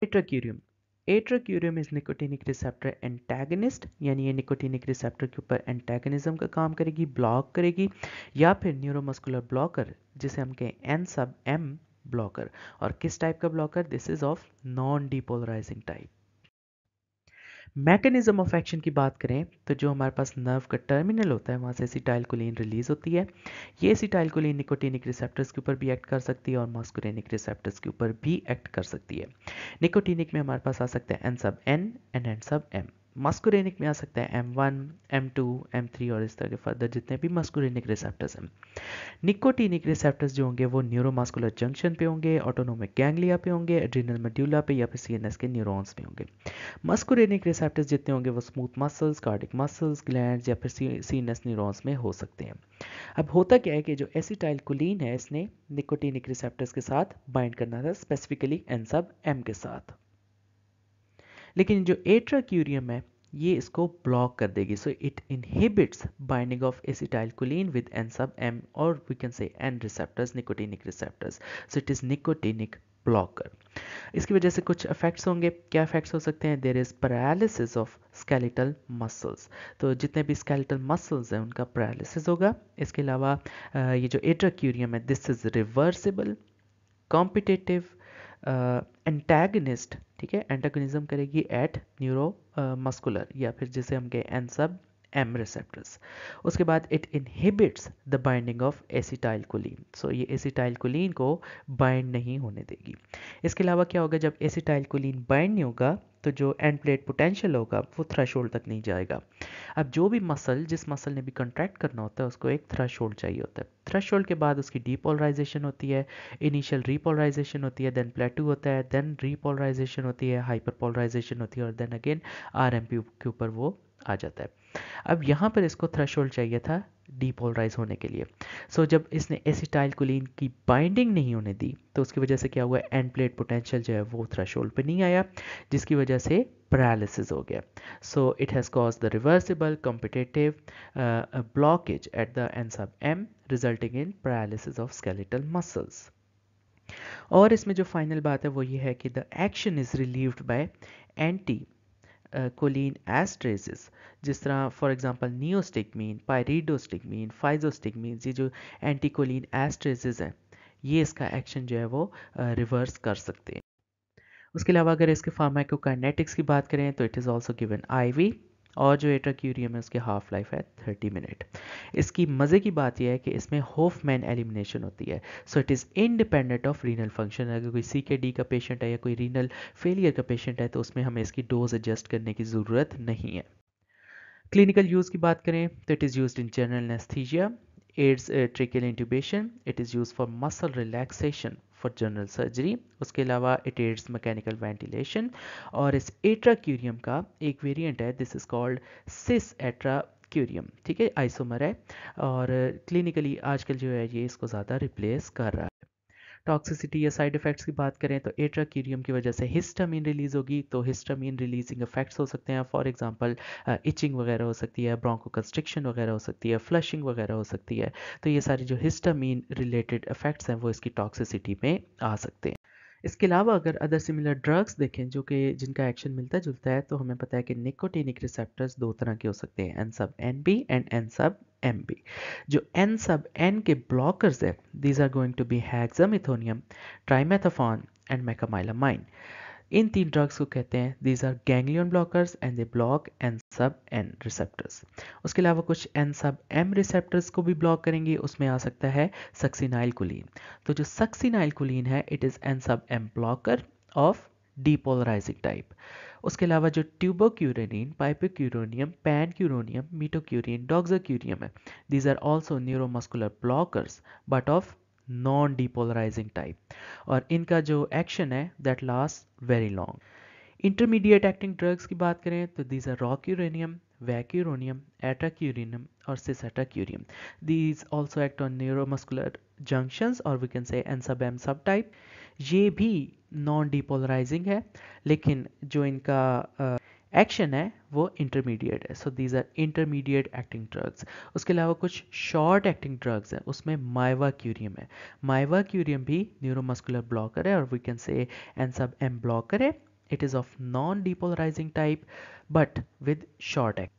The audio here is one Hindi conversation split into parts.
Atracurium atracurium is nicotinic receptor antagonist, यानी ये निकोटिनिक रिसेप्टर के ऊपर एंटागनिज्म का काम करेगी, ब्लॉक करेगी, या फिर न्यूरोमस्कुलर ब्लॉकर जिसे हम कहें एन सब एम ब्लॉकर। और किस टाइप का blocker? This is of non depolarising type. Mechanism of action की बात करें तो जो हमारे पास नर्व का टर्मिनल होता है वहाँ से एसिटाइलकोलिन रिलीज होती है। ये एसिटाइलकोलिन निकोटिनिक रिसेप्टर्स के ऊपर भी एक्ट कर सकती है और मस्कुरेनिक रिसेप्टर्स के ऊपर भी एक्ट कर सकती है। निकोटिनिक में हमारे पास आ सकता है N sub N and N sub M. Muscarinic में आ सकता है M1, M2, M3 और इस तरह के फर्दर जितने भी मस्कुरेनिक रिसेप्टर्स हैं। निकोटिनिक रिसेप्टर्स जो होंगे वो न्यूरोमस्कुलर जंक्शन पे होंगे, ऑटोनोमिक गैंग्लिया पे होंगे, एड्रिनल मेड्यूला पे या फिर सीएनएस के न्यूरॉन्स पे होंगे। मस्कुरेनिक रिसेप्टर्स जितने होंगे वो smooth muscles, cardiac muscles, glands या फिर सीएनएस न्यूरॉन्स में हो सकते हैं। अब होता क्या है कि जो एसिटाइलकोलिन है इसने निकोटिनिक रिसेप्टर्स के साथ बाइंड करना था, स्पेसिफिकली एन सब एम के साथ, लेकिन जो एट्राक्यूरियम है ये इसको ब्लॉक कर देगी। So it inhibits binding of acetylcholine with N sub M और we can say N receptors, nicotinic receptors. So it is nicotinic blocker. इसकी वजह से कुछ इफेक्ट्स होंगे। क्या इफेक्ट्स हो सकते हैं? There is paralysis of skeletal muscles, तो जितने भी स्केलेटल मसल्स हैं उनका पैरालिसिस होगा। इसके अलावा ये जो एट्राक्यूरियम है this is reversible, competitive, antagonist, ठीक है, एंटागनिज्म करेगी एट न्यूरो मस्कुलर या फिर जिसे हम कहें एन सब एम रिसेप्टर्स। उसके बाद it inhibits the binding of acetylcholine, so ये एसिटाइलकोलिन को बाइंड नहीं होने देगी। इसके अलावा क्या होगा? जब एसिटाइलकोलिन बाइंड नहीं होगा तो जो एंड प्लेट पोटेंशियल होगा वो थ्रेशोल्ड तक नहीं जाएगा। अब जो भी मसल, जिस मसल ने भी कंट्रैक्ट करना होता है उसको एक थ्रेशोल्ड चाहिए होता है। थ्रेशोल्ड के बाद उसकी डीपोलराइजेशन होती है, इनिशियल रीपोलराइजेशन होती है, देन प्लेटू होता है, देन रीपोलराइजेशन होती है, हाइपरपोलराइजेशन होती है और देन अगेन आरएमपी के ऊपर वो आ जाता है। अब यहाँ पर इसको थ्रेशोल्ड चाहिए था डीपोलराइज होने के लिए। सो जब इसने एसिटाइलकोलिन की बाइंडिंग नहीं होने दी तो उसकी वजह से क्या हुआ? एंड प्लेट पोटेंशियल जो है वो थ्रेशोल्ड पे नहीं आया, जिसकी वजह से पैरालिसिस हो गया। So it has cause the reversible competitive blockage at the N sub M resulting in paralysis of skeletal muscles. और इसमें जो फाइनल बात है वो ये है कि the action is relieved by anticholinesterases, जिस तरह फॉर एग्जांपल नियोस्टिगमीन, पायरिडोस्टिगमीन, फाइजोस्टिगमीन, ये जो एंटी कोलिन एस्ट्रेसेस हैं ये इसका एक्शन जो है वो रिवर्स कर सकते हैं। उसके अलावा अगर इसके फार्माकोकाइनेटिक्स की बात करें तो it is also given IV, और जो एट्राक्यूरियम है उसकी हाफ लाइफ है 30 मिनट। इसकी मज़े की बात यह है कि इसमें होफमैन एलिमिनेशन होती है, so it is independent of renal function. अगर कोई CKD का पेशेंट है या कोई रीनल फेलियर का पेशेंट है तो उसमें हमें इसकी डोज एडजस्ट करने की ज़रूरत नहीं है। क्लिनिकल यूज़ की बात करें तो it is used in general anaesthesia, aids tracheal intubation, it is used for muscle relaxation for general surgery. उसके अलावा इट एड्स मैकेनिकल वेंटिलेशन। और इस एट्राक्यूरियम का एक वेरिएंट है, this is called sis atracurium, ठीक है, आइसोमर है और क्लिनिकली आजकल जो है ये इसको ज़्यादा रिप्लेस कर रहा है। टॉक्सिसिटी या साइड इफ़ेक्ट्स की बात करें तो एट्राक्यूरियम की वजह से हिस्टामिन रिलीज होगी, तो हिस्टामिन रिलीजिंग इफेक्ट्स हो सकते हैं, फॉर एग्जांपल इचिंग वगैरह हो सकती है, ब्रोंकोकंस्ट्रिक्शन वगैरह हो सकती है, फ्लशिंग वगैरह हो सकती है। तो ये सारी जो हिस्टामिन रिलेटेड इफेक्ट्स हैं वो इसकी टॉक्सिसिटी में आ सकते हैं। इसके अलावा अगर अदर सिमिलर ड्रग्स देखें जो कि जिनका एक्शन मिलता जुलता है तो हमें पता है कि निकोटिनिक रिसेप्टर्स दो तरह के हो सकते हैं, N sub N B and N sub M B. जो एन सब एन के ब्लॉकर्स है these are going to be hexamethonium, trimethaphan and mecamylamine. इन तीन ड्रग्स को कहते हैं these are ganglion blockers and they block N sub N receptors. उसके अलावा कुछ एन सब एम रिसेप्टर्स को भी ब्लॉक करेंगे, उसमें आ सकता है सक्सिनाइल कोलिन। तो जो सक्सिनाइल कोलिन है it is an sub M blocker of depolarising type. उसके अलावा जो tubocurarine, pipecuronium, pancuronium, metocurine, doxacurium है these are also neuromuscular blockers but of non depolarising type, और इनका जो एक्शन है that last very long. Intermediate acting drugs की बात करें तो दीज आर रॉक्यूरेनियम, वैक्यूरोनियम, एट्राक्यूरिनम और cisatracurium. These also act on neuromuscular junctions और we can say N sub M sub type. ये भी नॉन डिपोलराइजिंग है लेकिन जो इनका एक्शन है वो इंटरमीडिएट है, so these are intermediate acting drugs. उसके अलावा कुछ शॉर्ट एक्टिंग ड्रग्स हैं, उसमें माइवाक्यूरियम है। माइवाक्यूरियम भी न्यूरोमस्कुलर ब्लॉकर है और we can say N sub M blocker है It is of non-depolarizing type but with short action.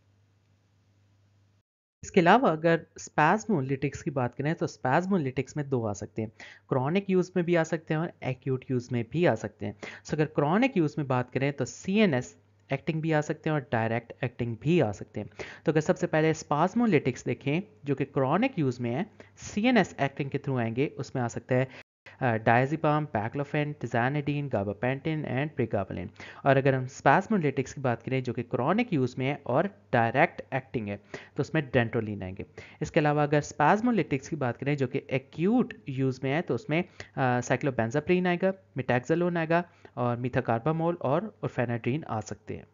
इसके अलावा अगर स्पैस्मोलिटिक्स की बात करें तो स्पैस्मोलिटिक्स में दो आ सकते हैं, क्रॉनिक यूज़ में भी आ सकते हैं और एक्यूट यूज़ में भी आ सकते हैं। सो अगर क्रॉनिक यूज़ में बात करें तो सीएनएस एक्टिंग भी आ सकते हैं और डायरेक्ट एक्टिंग भी आ सकते हैं। तो अगर सबसे पहले स्पास्मोलिटिक्स देखें जो कि क्रॉनिक यूज़ में है, सीएनएस एक्टिंग के थ्रू आएंगे, उसमें आ सकता है डायजिपाम, पैक्लोफेन, टिजानिडीन, गाबापेंटिन एंड प्रिगाबलिन। और अगर हम स्पैस्मोलिटिक्स की बात करें जो कि क्रॉनिक यूज़ में है और डायरेक्ट एक्टिंग है, तो उसमें डेंट्रोलिन आएंगे। इसके अलावा अगर स्पैस्मोलिटिक्स की बात करें जो कि एक्यूट यूज़ में है, तो उसमें साइक्लोबेंजाप्रीन आएगा, मिटैक्सालोन आएगा और मीथाकार्बामोल और ऑर्फेनाड्रीन आ सकते हैं।